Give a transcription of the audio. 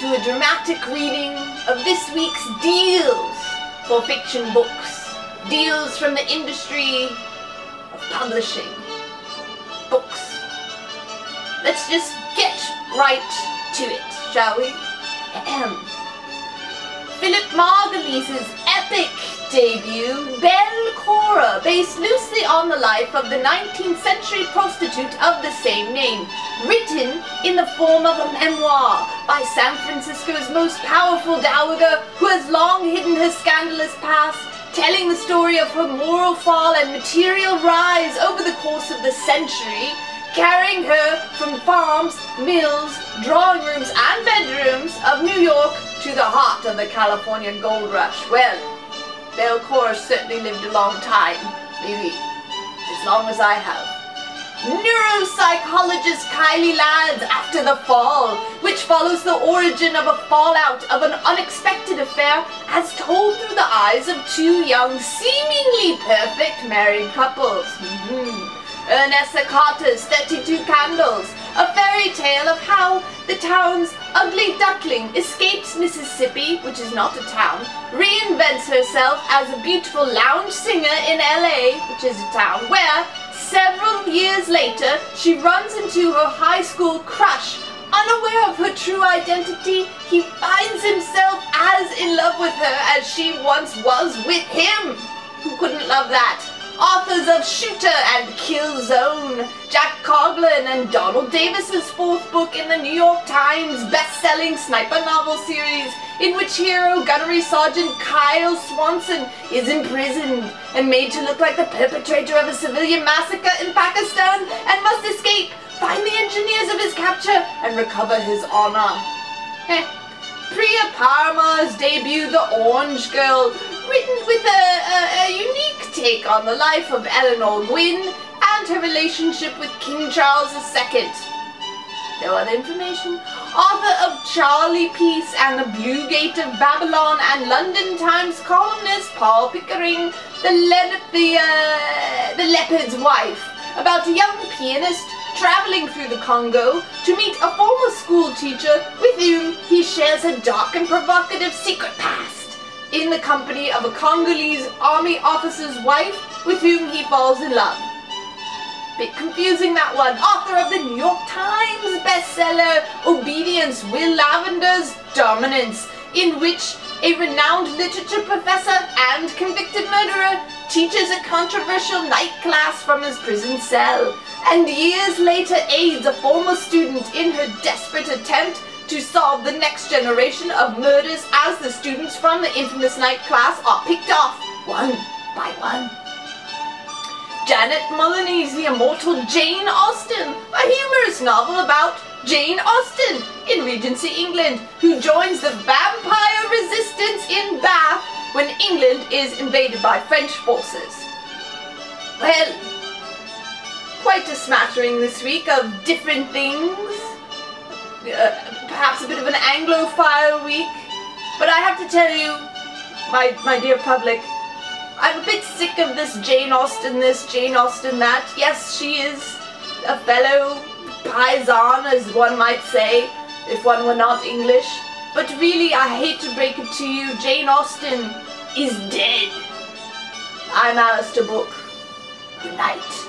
to a dramatic reading of this week's deals for fiction books. Deals from the industry of publishing books. Let's just get right to it, shall we? Philip Margulies' epic debut, Belle Cora, based loosely on the life of the 19th century prostitute of the same name, written in the form of a memoir by San Francisco's most powerful dowager who has long hidden her scandalous past, telling the story of her moral fall and material rise over the course of the century, carrying her from farms, mills, drawing rooms and bedrooms of New York to the heart of the California gold rush. Well, Belle Cora certainly lived a long time, maybe as long as I have. Neuropsychologist Kylie Ladd's After the Fall, which follows the origin of a fallout of an unexpected affair as told through the eyes of two young, seemingly perfect married couples. Ernesta Carter's 32 Candles, a fairy tale of how the town's ugly duckling escapes Mississippi, which is not a town, reinvents herself as a beautiful lounge singer in LA, which is a town, where, several years later, she runs into her high school crush. Unaware of her true identity, he finds himself as in love with her as she once was with him. Who couldn't love that? Authors of Shooter and Kill Zone, Jack Coughlin and Donald Davis's fourth book in the New York Times best-selling sniper novel series, in which hero Gunnery Sergeant Kyle Swanson is imprisoned and made to look like the perpetrator of a civilian massacre in Pakistan and must escape, find the engineers of his capture, and recover his honor. Priya Parma's debut, The Orange Girl, written with a unique take on the life of Eleanor Gwynn and her relationship with King Charles II. No other information. Author of Charlie Peace and the Blue Gate of Babylon and London Times columnist Paul Pickering, The Leopard's Wife, about a young pianist traveling through the Congo to meet a former school teacher with whom he shares a dark and provocative secret past, in the company of a Congolese army officer's wife with whom he falls in love. Bit confusing, that one. Author of the New York Times bestseller Obedience, Will Lavender's Dominance, in which a renowned literature professor and convicted murderer teaches a controversial night class from his prison cell, and years later aids a former student in her desperate attempt to solve the next generation of murders as the students from the infamous night class are picked off one by one. Janet Mullany's The Immortal Jane Austen, a humorous novel about Jane Austen in Regency England, who joins the vampire resistance in Bath when England is invaded by French forces. Well, quite a smattering this week of different things. Perhaps a bit of an Anglophile week, but I have to tell you, my dear public, I'm a bit sick of this Jane Austen this, Jane Austen that. Yes, she is a fellow paisan, as one might say, if one were not English, but really, I hate to break it to you, Jane Austen is dead. I'm Alistair Book. Good night.